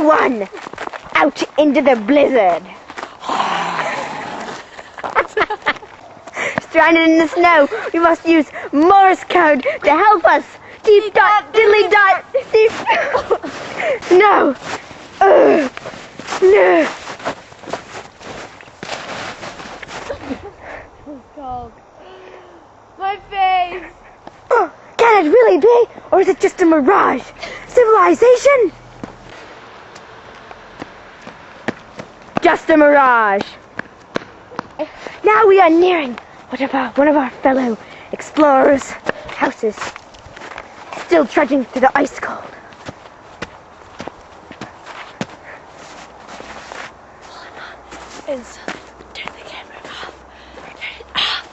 everyone out into the blizzard. Stranded in the snow, we must use Morse code to help us. Deep dot, diddly dot, deep. No. No. Cold. My face. Can it really be? Or is it just a mirage? Civilization? Just a mirage. Now we are nearing one of our fellow explorers' houses. Still trudging through the ice cold. Turn the camera off. Turn it off.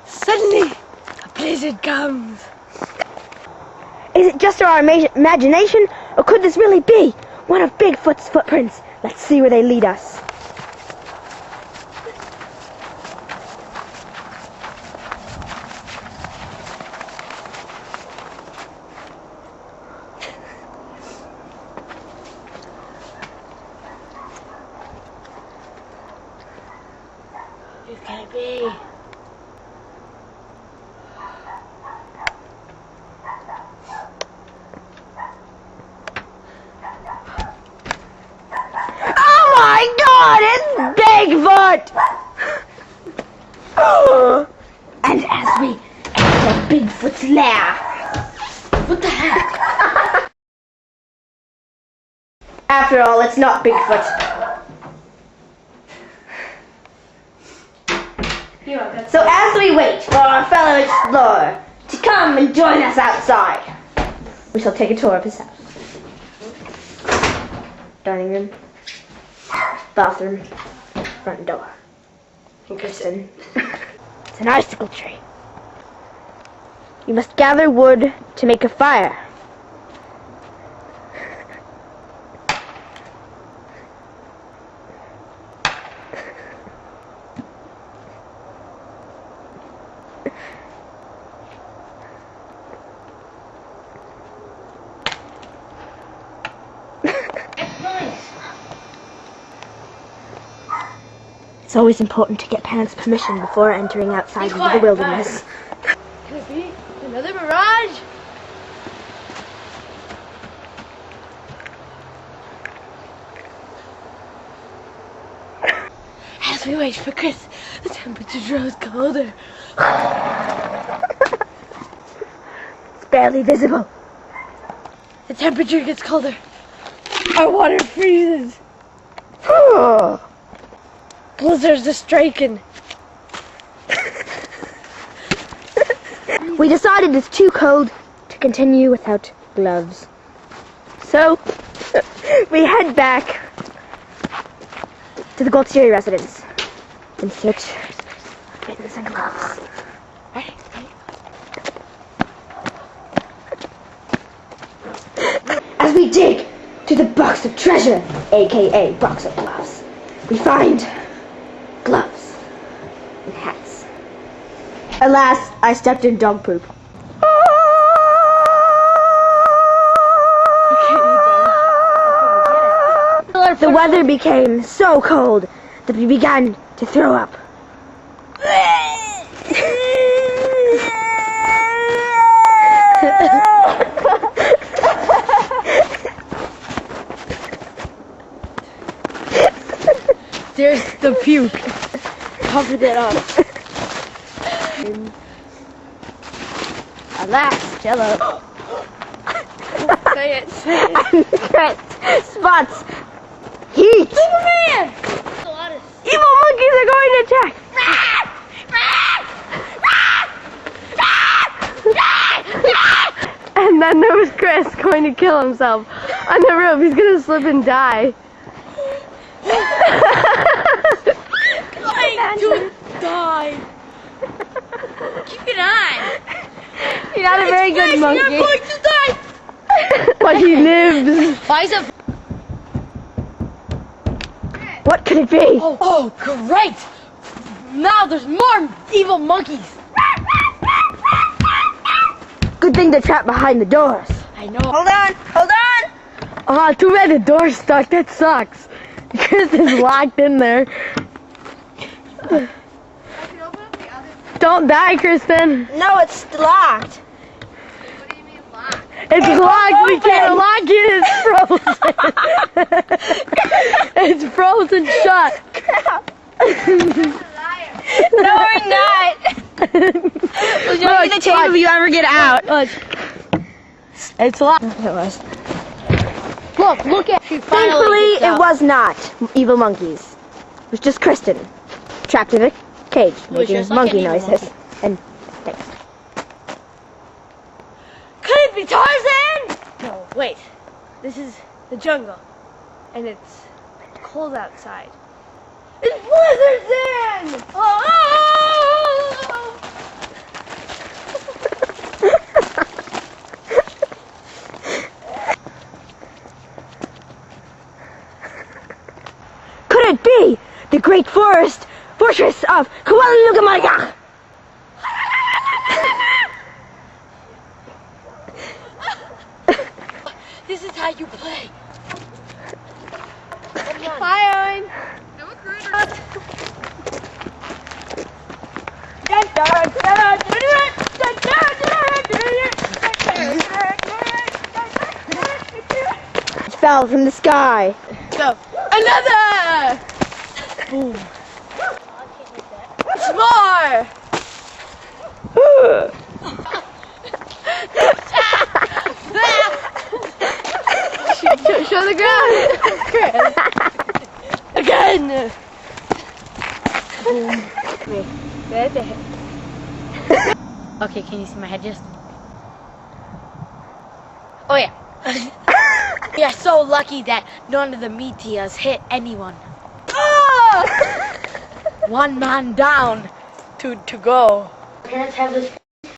Suddenly, a blizzard comes. Is it just our imagination, or could this really be one of Bigfoot's footprints? Let's see where they lead us. Who can it be? Oh my God, it's Bigfoot! And as we enter Bigfoot's lair, What the heck? after all, it's not Bigfoot. So as we wait for our fellow explorer to come and join us outside, we shall take a tour of his house. Dining room, bathroom, front door, and kitchen. It's an icicle tree. You must gather wood to make a fire. It's always important to get parents' permission before entering outside into the wilderness. Could it be another mirage? As we wait for Chris, the temperature grows colder. It's barely visible. The temperature gets colder. Our water freezes. Blizzards are striking. We decided it's too cold to continue without gloves. So, we head back to the Goldsiri residence in search of mittens and gloves. As we dig to the box of treasure, aka box of gloves, we find gloves and hats. Alas, I stepped in dog poop. The weather became so cold that we began to throw up. There's the puke. Covered it up. Alas, Jello. Say it, say it. Spots. Heat. Superman! Evil monkeys are going to attack. And then there was Chris going to kill himself on the roof. He's gonna slip and die. Going to die. Keep it on. You're not a very good monkey. You're going to die. But he lives. Why is it? What could it be? Oh, great! Now there's more evil monkeys. Good thing they're trapped behind the doors. I know. Hold on, hold on. Too bad the door's stuck. That sucks. Kristen's locked in there. Don't die, Kristen. No, it's locked. What do you mean locked? It's locked. We can't lock it. It's frozen. It's frozen shut. No, we're not. We'll show you the tape if you ever get out. Look. It's locked. It was. Look at you. Thankfully, it was not evil monkeys. It was just Kristen, trapped in a cage, making just like monkey an evil noises. monkey. And thanks. Could it be Tarzan? No, wait. This is the jungle, and it's cold outside. It's blizzard then! Oh! Could it be the great fortress of Kuala. This is how you play. Hi, Owen. No recruiter. It fell from the sky. Go. Another! Boom. More! show the ground! Again! Okay, can you see my head just? Oh yeah. We are so lucky that none of the meteors hit anyone. Oh! One man down to go. Parents have this